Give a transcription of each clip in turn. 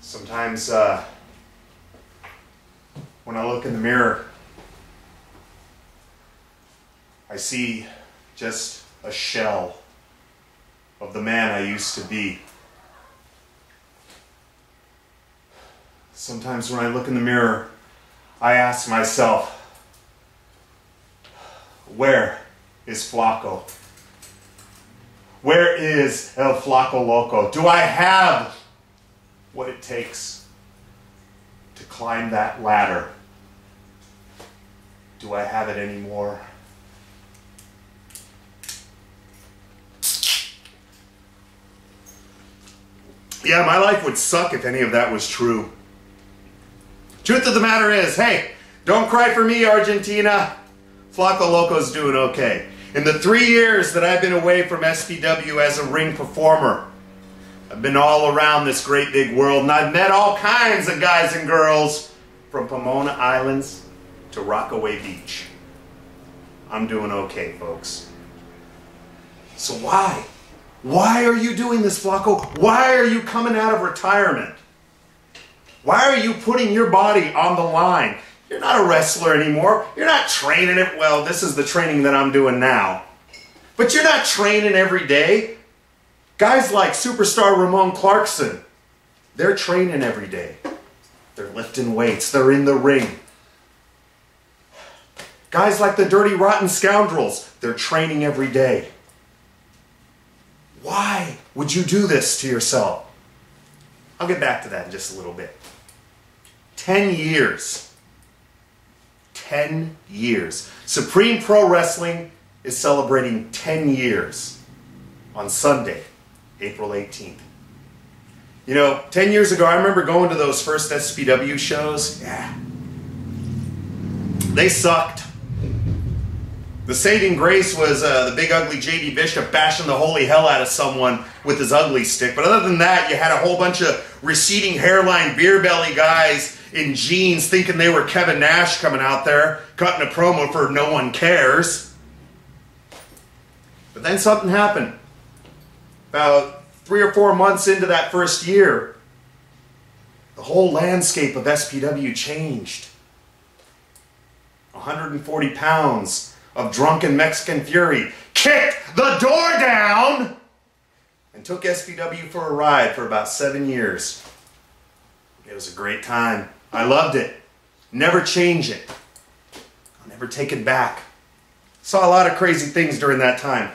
Sometimes when I look in the mirror, I see just a shell of the man I used to be. Sometimes when I look in the mirror, I ask myself, where is Flaco? Where is El Flaco Loco? Do I have what it takes to climb that ladder? Do I have it anymore? Yeah, my life would suck if any of that was true. Truth of the matter is, hey, don't cry for me, Argentina. Flaco Loco's doing okay. In the 3 years that I've been away from SPW as a ring performer, I've been all around this great big world, and I've met all kinds of guys and girls from Pomona Islands to Rockaway Beach. I'm doing okay, folks. So why? Why are you doing this, Flaco? Why are you coming out of retirement? Why are you putting your body on the line? You're not a wrestler anymore. You're not training it. Well, this is the training that I'm doing now. But you're not training every day. Guys like superstar Ramon Clarkson, they're training every day. They're lifting weights. They're in the ring. Guys like the Dirty Rotten Scoundrels, they're training every day. Why would you do this to yourself? I'll get back to that in just a little bit. 10 years. 10 years. Supreme Pro Wrestling is celebrating 10 years on Sunday, April 18th. You know, 10 years ago, I remember going to those first SPW shows. Yeah. They sucked. The saving grace was the big ugly J.D. Bishop bashing the holy hell out of someone with his ugly stick. But other than that, you had a whole bunch of receding hairline, beer belly guys in jeans thinking they were Kevin Nash coming out there, cutting a promo for No One Cares. But then something happened. About 3 or 4 months into that first year, the whole landscape of SPW changed. 140 pounds of drunken Mexican fury kicked the door down and took SPW for a ride for about 7 years. It was a great time. I loved it. Never change it. I'll never take it back. Saw a lot of crazy things during that time.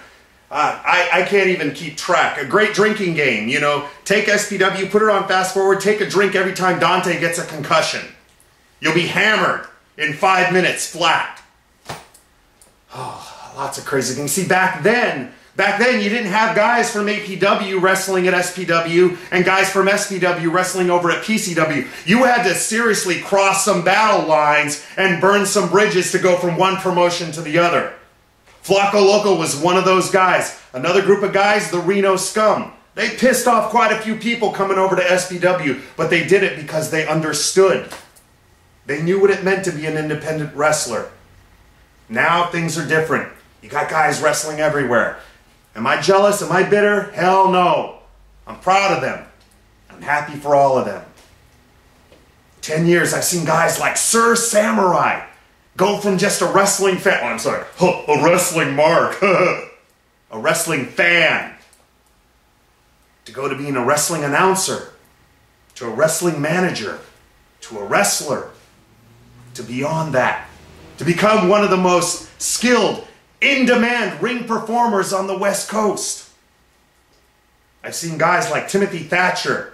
I can't even keep track. A great drinking game, you know. Take SPW, put it on fast forward, take a drink every time Dante gets a concussion. You'll be hammered in 5 minutes flat. Oh, lots of crazy things. See, back then you didn't have guys from APW wrestling at SPW and guys from SPW wrestling over at PCW. You had to seriously cross some battle lines and burn some bridges to go from one promotion to the other. Flaco Loco was one of those guys. Another group of guys, the Reno Scum. They pissed off quite a few people coming over to SPW, but they did it because they understood. They knew what it meant to be an independent wrestler. Now things are different. You got guys wrestling everywhere. Am I jealous? Am I bitter? Hell no. I'm proud of them. I'm happy for all of them. 10 years, I've seen guys like Sir Samurai go from just a wrestling fan, oh, I'm sorry, a wrestling mark, a wrestling fan, to go to being a wrestling announcer, to a wrestling manager, to a wrestler, to beyond that, to become one of the most skilled, in-demand ring performers on the West Coast. I've seen guys like Timothy Thatcher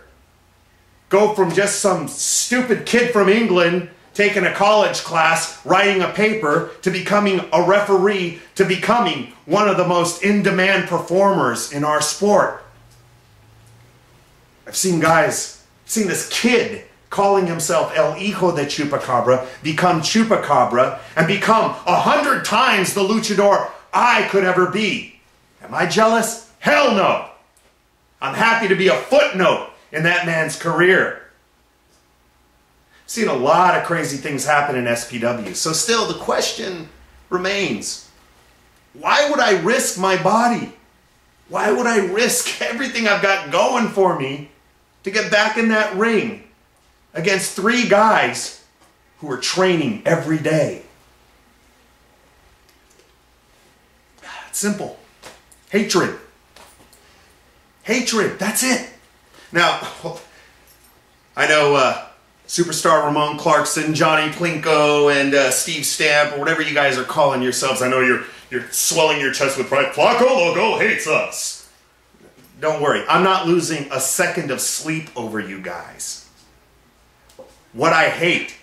go from just some stupid kid from England taking a college class, writing a paper, to becoming a referee, to becoming one of the most in-demand performers in our sport. I've seen this kid calling himself El Hijo de Chupacabra, become Chupacabra, and become 100 times the luchador I could ever be. Am I jealous? Hell no. I'm happy to be a footnote in that man's career. I've seen a lot of crazy things happen in SPW, so still the question remains, why would I risk my body? Why would I risk everything I've got going for me to get back in that ring against 3 guys who are training every day. It's simple. Hatred. Hatred. That's it. Now, I know Superstar Ramon Clarkson, Johnny Plinko, and Steve Stamp, or whatever you guys are calling yourselves. I know you're swelling your chest with pride. Flaco Loco hates us. Don't worry. I'm not losing a second of sleep over you guys. What I hate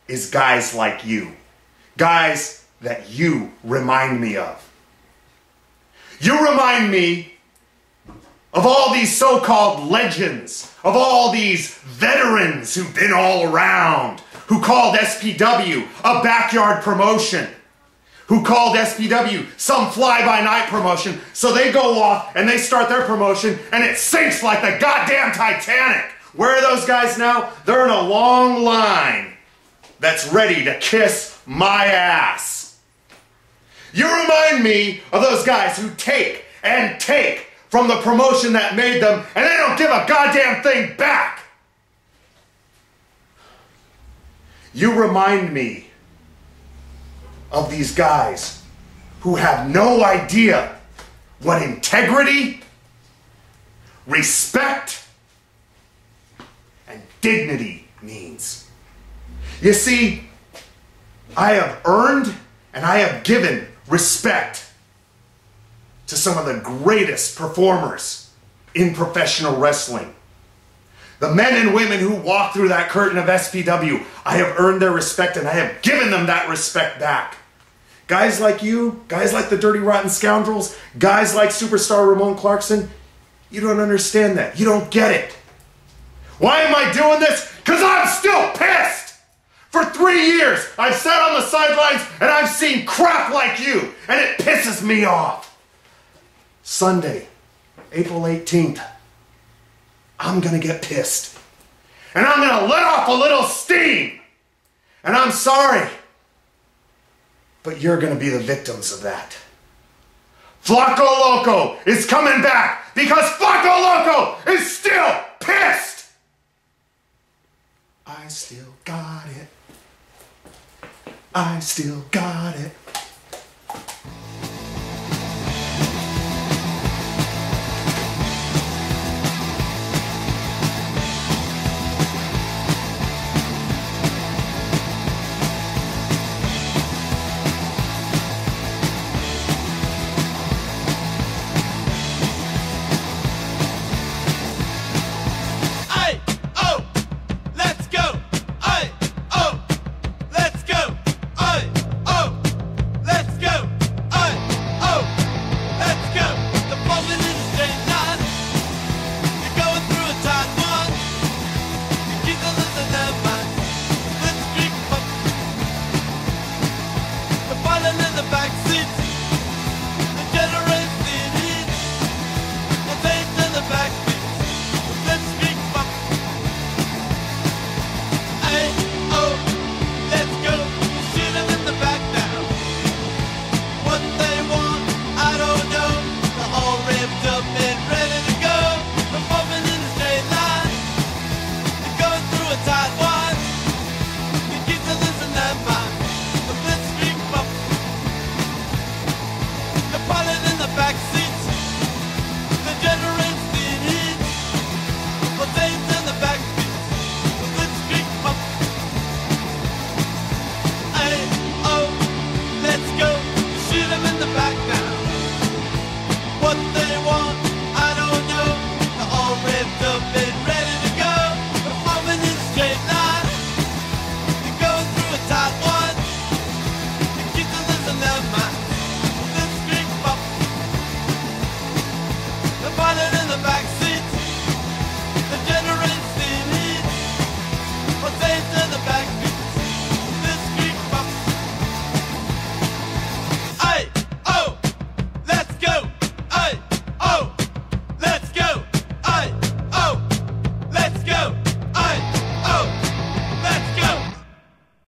is guys like you. Guys that you remind me of. You remind me of all these so-called legends, of all these veterans who've been all around, who called SPW a backyard promotion, who called SPW some fly-by-night promotion, so they go off and they start their promotion and it sinks like the goddamn Titanic. Where are those guys now? They're in a long line that's ready to kiss my ass. You remind me of those guys who take and take from the promotion that made them, and they don't give a goddamn thing back. You remind me of these guys who have no idea what integrity, respect, and dignity means. You see, I have earned and I have given respect to some of the greatest performers in professional wrestling. The men and women who walk through that curtain of SPW, I have earned their respect and I have given them that respect back. Guys like you, guys like the Dirty Rotten Scoundrels, guys like Superstar Ramon Clarkson, you don't understand that. You don't get it. Why am I doing this? Because I'm still pissed! For 3 years, I've sat on the sidelines and I've seen crap like you, and it pisses me off. Sunday, April 18th, I'm gonna get pissed. And I'm gonna let off a little steam. And I'm sorry, but you're gonna be the victims of that. Flaco Loco is coming back because Flaco Loco is still pissed. I still got it. I still got it.